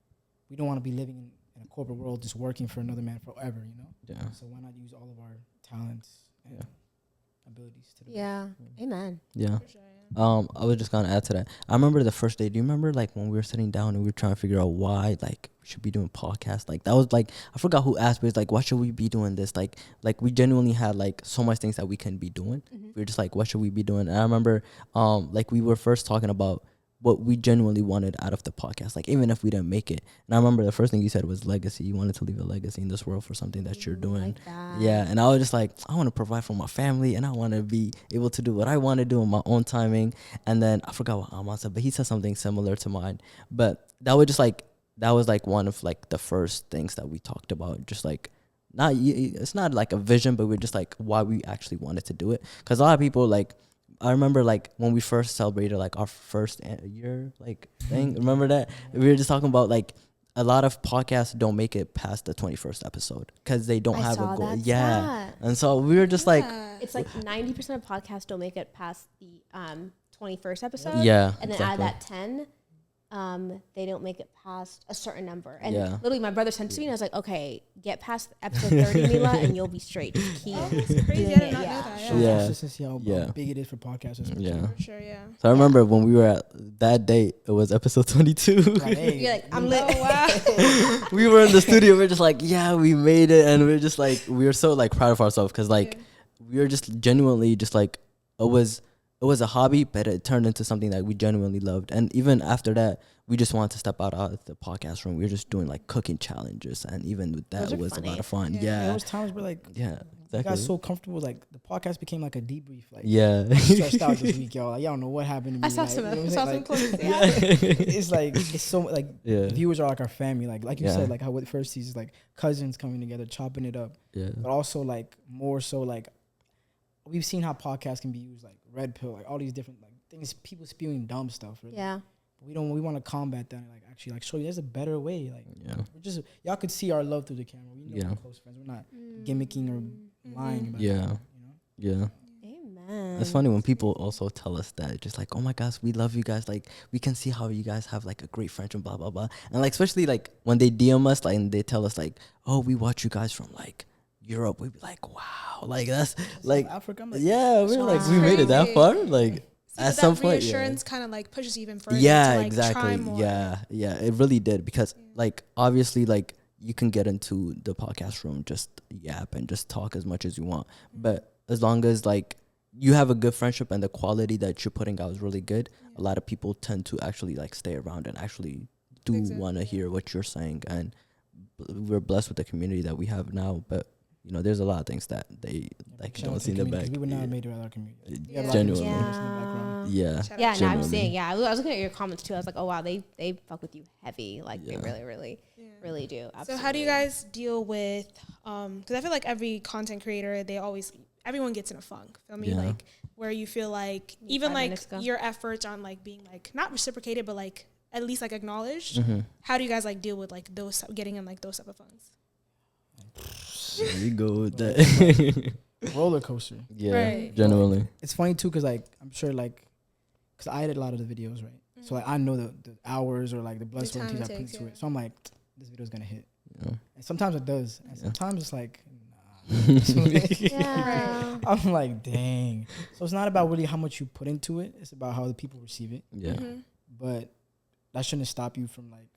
we don't want to be living in a corporate world just working for another man forever, you know. Yeah. So why not use all of our talents and abilities to the best. Amen. Yeah. I was just gonna add to that. I remember the first day. Do you remember like when we were sitting down and we were trying to figure out why like we should be doing podcasts? Like that was like, I forgot who asked, but it's like, why should we be doing this? Like we genuinely had like so much things that we couldn't be doing. We were just like, what should we be doing? And I remember like we were first talking about what we genuinely wanted out of the podcast, like even if we didn't make it. And I remember the first thing you said was legacy. You wanted to leave a legacy in this world for something that you're doing. Like that. Yeah. And I was just like, I want to provide for my family and I want to be able to do what I want to do in my own timing. And then I forgot what Aman said, but he said something similar to mine. But that was just like, that was like one of like the first things that we talked about. Just like, it's not like a vision, but we're just like why we actually wanted to do it. Because a lot of people like, I remember like when we first celebrated like our first year like thing. Remember that? We were just talking about like a lot of podcasts don't make it past the 21st episode because they don't have a goal. And so we were just like, it's like 90% of podcasts don't make it past the 21st episode. Yeah. And then out of that 10, they don't make it past a certain number. And Yeah. literally my brother sent to me and I was like, okay, get past episode 30, Mila, and you'll be straight. Just keep That's doing crazy. I it. did not know Yeah. that. Show Yeah. consistency how Yeah. big it is for podcasters. Yeah. For sure, yeah. So I remember when we were at that date, it was episode 22. Like, hey, You're like, I'm lit. Oh, wow. We were in the studio. We're just like, yeah, we made it. And we're just like, we were so like proud of ourselves because like we were just genuinely just like, it was a hobby, but it turned into something that we genuinely loved. And even after that, we just wanted to step out of the podcast room. We were just doing like cooking challenges. And even with that, Those are it was funny. a lot of fun. Yeah. there Yeah. was times where like Yeah. we got Exactly. so comfortable, like the podcast became like a debrief. Like Yeah. I'm stressed out this week, y'all. Like, y'all don't know what happened to me. I saw like, some you know what I'm saw saying? some Like, clips. Yeah. it's like it's so like Yeah. viewers are like our family. Like you Yeah. said, like how with Firsties is like cousins coming together, chopping it up. Yeah. But also like more so like we've seen how podcasts can be used, like red pill, like all these different like things, people spewing dumb stuff. Really. Yeah. We want to combat that and like actually like show you there's a better way. Like Yeah. we're just y'all could see our love through the camera. We know Yeah. we're close friends. We're not gimmicking or lying about Yeah. it. You know? Yeah. Amen. It's funny when people also tell us that, just like, oh my gosh, we love you guys. Like, we can see how you guys have like a great friendship, blah, blah, blah. And like, especially like when they DM us, like, and they tell us like, oh, we watch you guys from like Europe. We'd be like, wow. Like, that's like, Africa. I'm like, yeah, we're like, Wow. we made it that Crazy. far. Like, So at that some point, yeah. reassurance kind of like pushes you even further. Yeah, to, like, exactly. Try more. Yeah, yeah, it really did because like obviously like you can get into the podcast room, just yap and just talk as much as you want, but as long as like you have a good friendship and the quality that you're putting out is really good, a lot of people tend to actually like stay around and actually do Exactly. want to hear what you're saying, and we're blessed with the community that we have now, but you know, there's a lot of things that they like shout out don't to see in the community, back. 'cause we would not have Yeah. made it without our community. Yeah. We have a lot of Genuinely. inspiration in the background. Yeah. Shout out Yeah, to no, I'm Genuinely. seeing. Yeah, I was looking at your comments too. I was like, oh wow, they fuck with you heavy. Like Yeah. they really Yeah. really do. Absolutely. So how do you guys deal with? Because I feel like every content creator, everyone gets in a funk. Feel me? Yeah. Like where you feel like even 5 like minutes ago. your efforts on like being like not reciprocated, but like at least like acknowledged. Mm-hmm. How do you guys like deal with like those getting in like those type of funks? There you go with that. Roller coaster. Yeah, Right. genuinely. It's funny too, cause like I'm sure like, cause I edit a lot of the videos, right? So like I know the hours or like the blood, The sweat, and time tears it I put takes, into yeah. it. So I'm like, this video's gonna hit. Yeah. And sometimes it does, and Yeah. sometimes it's like, Yeah. I'm like, dang. So it's not about really how much you put into it. It's about how the people receive it. Yeah. Mhm. But that shouldn't stop you from like,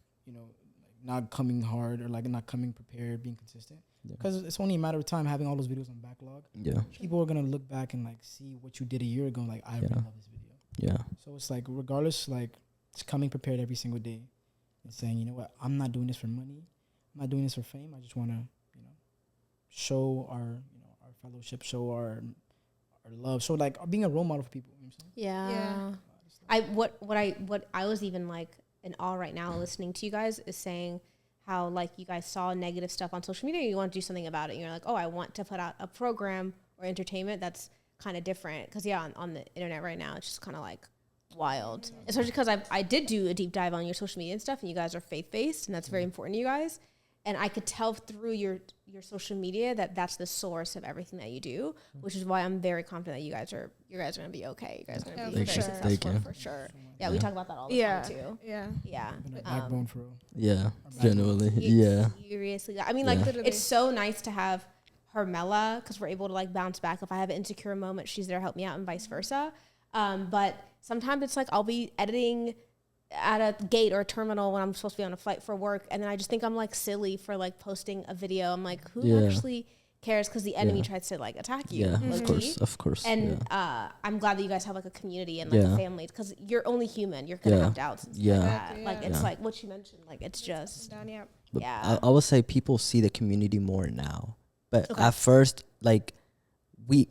not coming hard or like not coming prepared, being consistent. Yeah. Because it's only a matter of time having all those videos on backlog. Yeah. People are gonna look back and like see what you did a year ago. Like I really Yeah. love this video. Yeah. So it's like regardless, like it's coming prepared every single day and saying, you know what, I'm not doing this for money. I'm not doing this for fame. I just want to, show our, our fellowship, show our love, show like being a role model for people. You know what I'm saying? Yeah. What I was even like in awe right now listening to you guys is saying how like you guys saw negative stuff on social media and you want to do something about it. And you're like, oh, I want to put out a program or entertainment that's kind of different. Because on the internet right now, it's just kind of like wild. Especially because I did do a deep dive on your social media and stuff, and you guys are faith-based, and that's very important to you guys. And I could tell through your social media that that's the source of everything that you do, which is why I'm very confident that you guys are gonna be okay. You guys are gonna be Thank very you. successful Thank you. for sure. Yeah, we talk about that all the Yeah. time too. Yeah. Yeah. Been a backbone for real. Yeah. Genuinely. It's Yeah. seriously. I mean, like, Yeah. Literally. it's so nice to have Hermela because we're able to like bounce back. If I have an insecure moment, she's there to help me out, and vice versa. But sometimes it's like I'll be editing at a gate or a terminal when I'm supposed to be on a flight for work, and then I just think I'm like silly for like posting a video. I'm like, who Yeah. actually cares? Because the enemy Yeah. tries to like attack you. Yeah. low-key. Of course. And yeah. I'm glad that you guys have like a community and like Yeah. a family because you're only human. You're gonna Yeah. have doubts. And stuff Yeah. like that. Exactly, Like yeah. it's Yeah. like what you mentioned. Like it's just Down, yeah. But yeah. I would say people see the community more now. But Okay. at first, like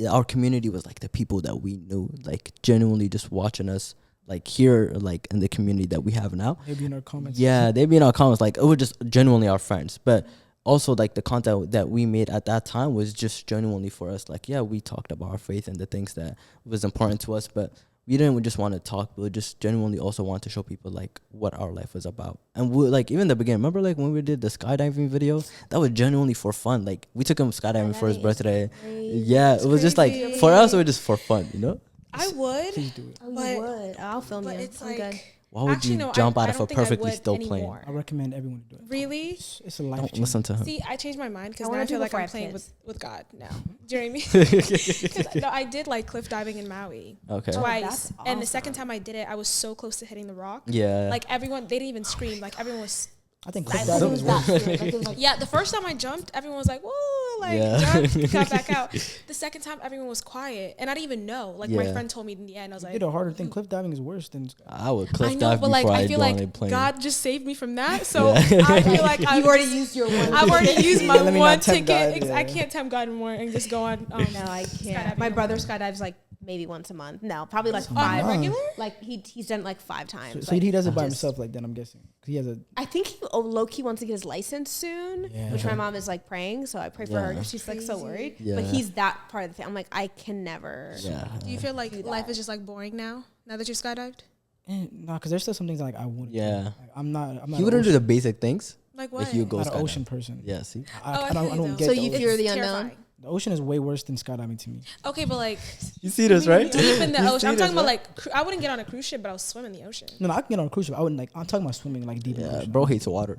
our community was like the people that we knew, like genuinely just watching us, like here, like in the community that we have now. Maybe in our comments. Yeah, they'd be in our comments, like it was just genuinely our friends. But also like the content that we made at that time was just genuinely for us. Like, yeah, we talked about our faith and the things that was important to us, but we didn't just want to talk, we just genuinely also want to show people like what our life was about. And we like even the beginning, remember like when we did the skydiving video, that was genuinely for fun. Like we took him skydiving for his birthday. Yeah, it was just like crazy. for us it was just for fun, you know? I would, Please do it. Oh, But- you would. I'll film but you. it's I'm like good. Why would Actually, you no, jump I out of a don't think I perfectly would still plane? anymore. I recommend everyone to do it. Really? It's a life Don't change. listen to him. See, I changed my mind because I now wanna I do feel it like before I I'm have playing kids. with God now. Do you know what I mean? 'Cause, no, I did like cliff diving in Maui Okay. twice, that's and the second awesome. time I did it, I was so close to hitting the rock. Yeah. Like everyone, they didn't even scream. Like everyone was. I think That cliff diving is worse. Yeah, the first time I jumped, everyone was like, "Whoa!" Like Yeah. jumped, got back out. The second time, everyone was quiet, and I didn't even know. Like my Yeah. friend told me in the end, I was You like, did a harder thing. Cliff diving is worse than. I would "I cliff know," dive but like before I I feel go on a like plane. God just saved me from that. So Yeah. I feel like You've already used your one. I've already used my Let me one not tempt ticket. God, I yeah. can't tempt God anymore and just go on. No, I can't. Skydiving My no brother more. skydives like maybe once a month. No, probably like On five. regular? Like he's done it like 5 times. So like, he does it by just- himself, like then I'm guessing. 'Cause he has a. I think he low key wants to get his license soon, Yeah. which my mom is like praying. So I pray for her Yeah. because she's like so Crazy. worried. Yeah. But he's that part of the thing. I'm like, I can never. Yeah. Do you feel like Do life that. is just like boring now that you've skydived? No, because there's still some things like I wouldn't. do. Yeah. Like, I'm not. You wouldn't do the basic things. Like what? Like you go I'm not an skydiving. ocean person. Yeah. See. I don't get So the you ocean. fear the It's unknown? terrifying. The ocean is way worse than skydiving to me. Okay, but like You see this, right? deep in the You ocean. see I'm this, talking about right? like I wouldn't get on a cruise ship, but I'll swim in the ocean. No, I can get on a cruise ship. I wouldn't like. I'm talking about swimming like deep in the Yeah, ocean. bro hates water.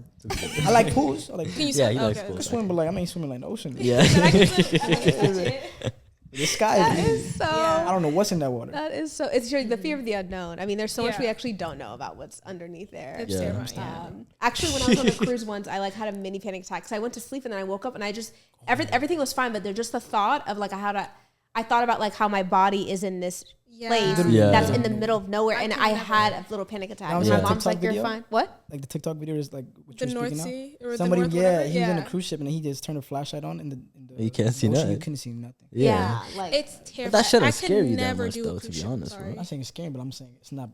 I like pools. I like. Can you Yeah, swim? he likes Okay, I pools. can swim, but like I ain't swimming like in the ocean. Yeah. But I can swim. I can touch it. The sky. That is so. I don't know what's in that water. That is so. It's the fear of the unknown. I mean, there's so much Yeah. we actually don't know about what's underneath there. It's Yeah. terrifying. Yeah. Actually, when I was on a cruise once, I like had a mini panic attack. So I went to sleep and then I woke up and I just everything was fine, but there's just the thought of like I thought about like how my body is in this Yeah. place Yeah. that's in the middle of nowhere, I and could I never. had a little panic attack. That And was my a mom's TikTok like, "You're video? fine." What? Like the TikTok video is like what The you're North speaking now. Sea or Somebody, the North, yeah, whatever? he was in a cruise ship and he just turned a flashlight on in the You can't see ocean. nothing. You couldn't see nothing. Yeah. like It's terrifying. that shouldn't I scare could you that never much, do though, a to cruise be ship, honest, sorry. I'm not saying it's scary, but I'm saying it's not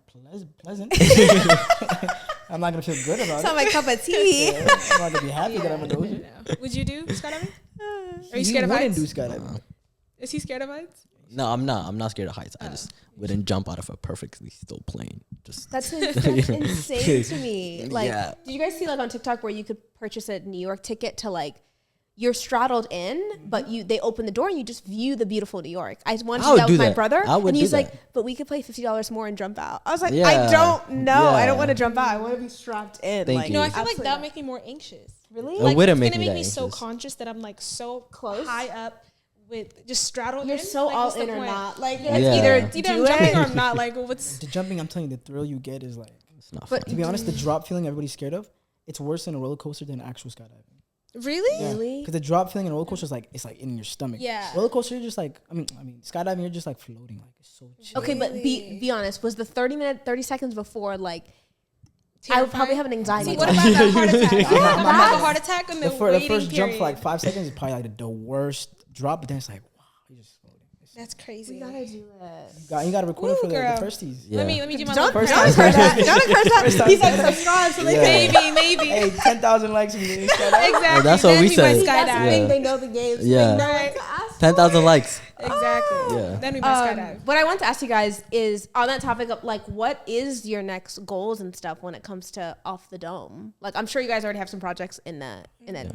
pleasant. I'm not gonna feel good about it's not it. my cup of tea. Yeah, I'm not gonna be happy that I'm in the ocean. No. Would you do skydiving? Are you He scared of wouldn't heights? do skydiving. Is he scared of heights? No, I'm not. I'm not scared of heights. I just wouldn't jump out of a perfectly still plane. Just That's insane to me. Like, Yeah. did you guys see like on TikTok where you could purchase a New York ticket to like you're straddled in, but they open the door and you just view the beautiful New York. I wanted to I do would that do with my that. brother, I would and do he's like, that. "But we could pay $50 more and jump out." I was like, "I Yeah. don't know. I don't Yeah. want to jump out. I want to be strapped in." Thank like, you. No, I feel like absolutely that'll not. make me more anxious. Really? It Like, wouldn't it's make gonna me make that me so anxious. conscious that I'm like so Close? high up with just straddled You're in. so like, all what's the in or point? not. Like, Yeah. it's Yeah. either Either do I'm jumping it. or I'm not. Like, what's The jumping, I'm telling you, the thrill you get is like. it's not But fun. To be honest, the drop feeling everybody's scared of, it's worse than a roller coaster than actual skydiving. really? Really? Because the drop feeling in a roller coaster is like it's like in your stomach. Yeah. Roller coaster, you're just like I mean, skydiving, you're just like floating, like it's so chill. Okay, but Really? be honest. Was the 30 seconds before like I would probably have an anxiety See, what attack. about that heart attack? I feel like I'm gonna have a That's- heart attack in the, The waiting first period. jump for like 5 seconds is probably like the worst drop, but then it's like wow, you're just floating. That's crazy. We gotta do it. You got to record it Ooh, for the girl. firsties. Yeah. Let me do my Don't little encourage that. Don't encourage First that. time He's like skydiving. subscribe so they Yeah. can. maybe. Hey, 10,000 likes and you didn't skydiving. Exactly. that's what Then we might said. That's the skydive. thing. Yeah. They know the games. Yeah. They know Right. what to ask 10,000 likes. Exactly. Yeah. Then we might skydive. What I want to ask you guys is on that topic of like, what is your next goals and stuff when it comes to Off the Dome? Like, I'm sure you guys already have some projects in the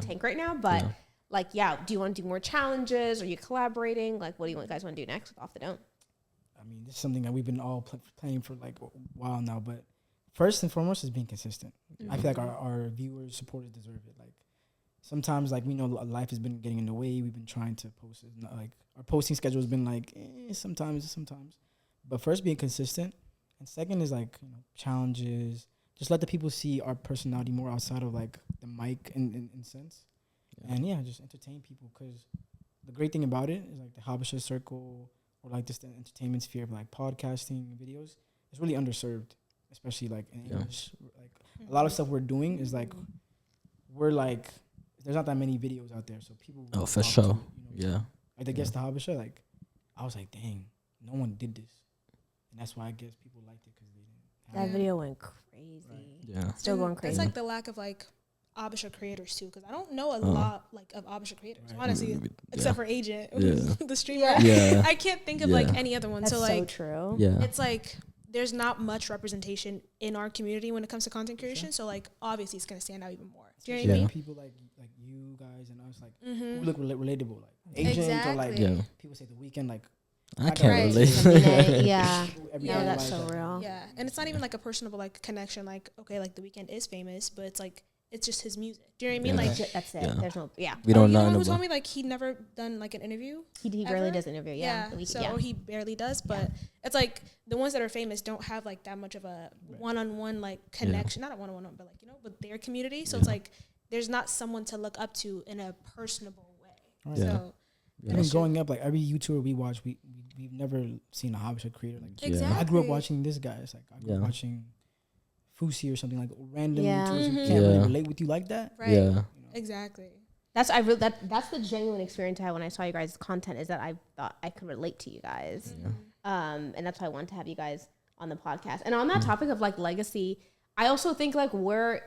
tank right now, but like, do you want to do more challenges? Are you collaborating? Like, what do you guys want to do next with Off the Dome? I mean, this is something that we've been all playing for like a while now. But first and foremost is being consistent. I feel like our viewers, supporters deserve it. Like sometimes, like we know life has been getting in the way. We've been trying to post it. Like our posting schedule has been like sometimes. But first, being consistent, and second is like challenges. Just let the people see our personality more outside of like the mic in sense. And just entertain people because the great thing about it is like the Habesha circle. Or like just the entertainment sphere of like podcasting videos, it's really underserved, especially like in English. Like a lot of stuff we're doing is like we're like there's not that many videos out there, so people. Oh, will for flock sure. to it, Yeah. Like the guest the Habesha, like I was like, dang, no one did this, and that's why I guess people liked it because they didn't. That have it. video went crazy. Yeah. Still going It's crazy. like the lack of like Abisha creators too, because I don't know a lot like of Abisha creators, honestly, except for Agent, the streamer. Yeah. I can't think of like any other one. That's So like, true. Yeah. it's like there's not much representation in our community when it comes to content creation. So like, obviously, it's gonna stand out even more. Do you know what I Yeah. mean? People like you guys and us like who look relatable, like Agent or like Exactly. Yeah. people say the weekend like I can't Right. relate. Yeah. Every No, day that's life, so like, real. Yeah, and it's not even like a personable like connection. Like, okay, like The Weeknd is famous, but it's like it's just his music. Do you know what I mean? Yeah. Like, That's it. Yeah. There's no, yeah. We oh, don't you know know who told about. me like he'd never done like an interview. He Ever? rarely does interview. Yeah. So yeah. or he barely does, but it's like the ones that are famous don't have like that much of a one-on-one like connection. Not a one-on-one, but like with their community. So it's Yeah. like there's not someone to look up to in a personable way. Right. Yeah. So I mean, growing up, like every YouTuber we watch, we've never seen a Habesha creator. Like, Exactly. I grew up watching this guy. It's like I grew up Yeah. watching Fusi or something like random Yeah. YouTubers who Mhm. can't really Yeah. relate with you like that. right, Yeah. exactly. That's that's the genuine experience I had when I saw you guys' content, is that I thought I could relate to you guys. And that's why I wanted to have you guys on the podcast. And on that topic of like legacy, I also think like we're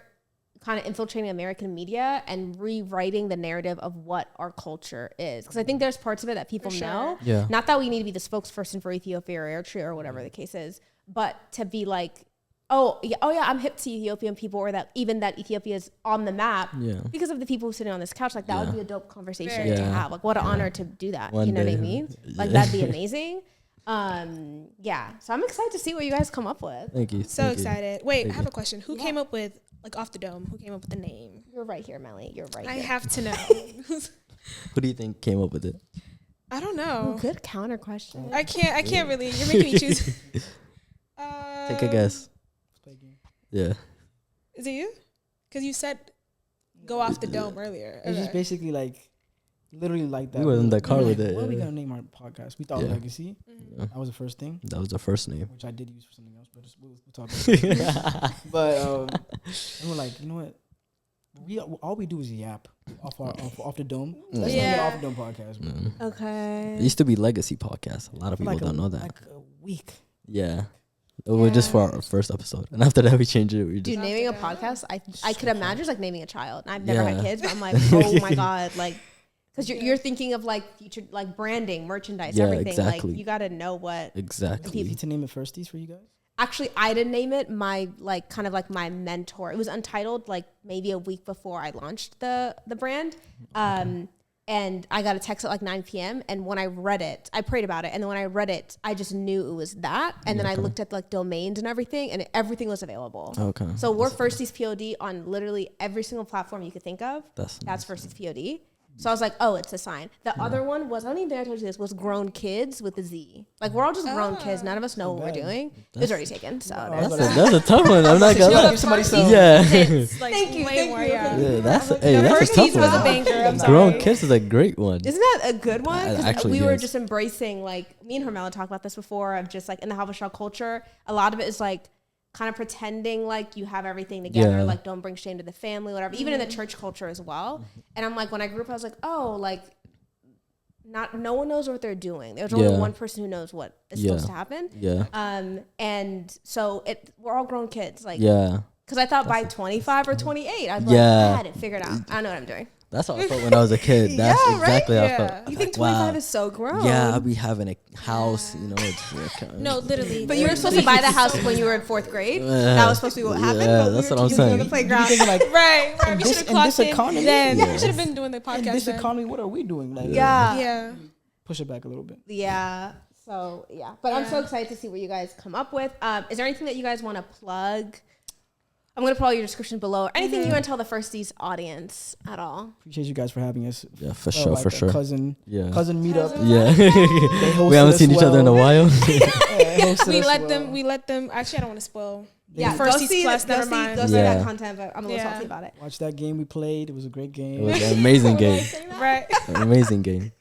kind of infiltrating American media and rewriting the narrative of what our culture is. Because I think there's parts of it that people For sure. know. Yeah. Not that we need to be the spokesperson for Ethiopia or Eritrea or whatever the case is, but to be like, oh yeah, I'm hip to Ethiopian people, or that even that Ethiopia is on the map Yeah. because of the people sitting on this couch. Like that would Yeah. be a dope conversation Very. to Yeah. have. Like what an honor to do that. One You know what I day. mean? Like Yeah. that'd be amazing. Yeah. So I'm excited to see what you guys come up with. Thank you. So thank you. excited. Wait, Thank I have you. a question. Who Yeah. came up with like Off the Dome? Who came up with the name? You're right here, Melly. You're right I here. have to know. Who do you think came up with it? I don't Ooh, know. good counter question. I can't really. You're making me choose. Take a guess. Let's play a game. Yeah. Is it you? Because you said go off the dome earlier. It's just Okay. basically like, literally like that. We were in the car were with like, it, What are we yeah. gonna name our podcast? We thought Yeah. Legacy. Mhm. Yeah. That was the first thing, That was the first name. which I did use for something else, but we'll talk about it. But and we're like, you know what? All we do is yap off the dome. Let's Yeah. make it off the dome podcast. Bro. Mm. Okay. It used to be Legacy Podcast. A lot of For people like don't know that. Like a week. Yeah. It was just for our first episode. And after that, we changed it. We just. Dude, Off naming the a dome. podcast, I So could imagine hard. it's like naming a child. And I've never had Yeah. kids, but I'm like, oh my God, like, because you're thinking of like future, like branding, merchandise, Yeah, everything. exactly. Like, you got to know what. Exactly. Easy to name it Firsties for you guys. Actually, I didn't name it. My like kind of like my mentor. It was untitled like maybe a week before I launched the brand. And I got a text at like 9 p.m. And when I read it, I prayed about it. And then when I read it, I just knew it was that. And then I looked at like domains and everything, and everything was available. Okay. So we're Firsties POD on literally every single platform you could think of. That's Firsties POD. So I was like, oh, it's a sign. The other one was, I don't even think I told you this, was Grown Kids with a Z. Like, we're all just grown kids. None of us know what we're bad. doing. It was already taken. So that's a tough one. I'm not gonna lie. Give somebody some. Yeah. It's like Thank you, way thank more, you. yeah. Yeah, that's a Firsties tough was a one. banger. I'm Grown sorry. Kids is a great one. Isn't that a good one? 'Cause Actually, we were yes. just embracing, like, me and Hermela talked about this before, of just like in the Habesha culture, a lot of it is like kind of pretending like you have everything together, Yeah. like don't bring shame to the family, whatever, even in the church culture as well. And I'm like, when I grew up, I was like, oh, like, no one knows what they're doing. There's only Yeah. one person who knows what is Yeah. supposed to happen. Yeah. And so we're all grown kids, like, Yeah. because I thought by 25 or 28, I'd be Yeah. like, I had it figured out. I know what I'm doing. That's how I felt when I was a kid. That's Yeah, right? exactly how I Yeah. felt. You think Like, wow. 25 is so grown? Yeah, I'll be having a house, you know. It's like, No, literally. But you were supposed to buy the house when you were in 4th grade. That was supposed to be what happened. Yeah, But that's we what were I'm just on saying. the playground. Thinking like, right. We in should this- have in clocked this it economy? then. Yeah. We should have been doing the in podcast this then. economy, what are we doing? Like, Yeah. Yeah. push it back a little bit. Yeah. So, yeah. But I'm so excited to see what you guys come up with. Is there anything that you guys want to plug? I'm going to put all your description below. Anything you want to tell the Firsties audience at all? Appreciate you guys for having us. Yeah, for sure, for sure. Cousin Yeah. meetup. Yeah. They We haven't hosted seen us each other in a well. while. We let them. Actually, I don't want to spoil. Yeah. Firsties Plus, go never see, mind. go see Yeah. that content, but I'm a little Yeah. salty about it. Watch that game we played. It was a great It game. was an amazing game. Right. An amazing game.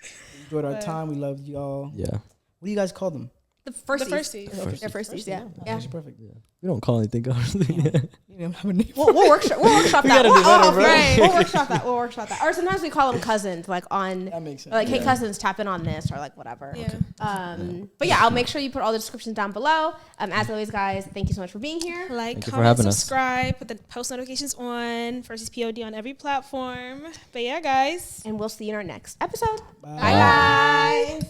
Enjoyed our time. We loved y'all. Yeah. What do you guys call them? The Firsties. Firsties. They're Firsties, yeah. Yeah. That's perfect. We don't call anything else. You didn't have a name. We'll workshop that. gotta do better, bro. We'll workshop that. We'll workshop that. Or sometimes we call them cousins, like on, That makes sense. like, hey, Yeah. cousins, tap in on this, or like whatever. Yeah. But yeah, I'll make sure you put all the descriptions down below. As always, guys, thank you so much for being here. Like, Thank you for comment, having us. subscribe, put the post notifications on. Firsties POD on every platform. But yeah, guys. And we'll see you in our next episode. Bye. Bye.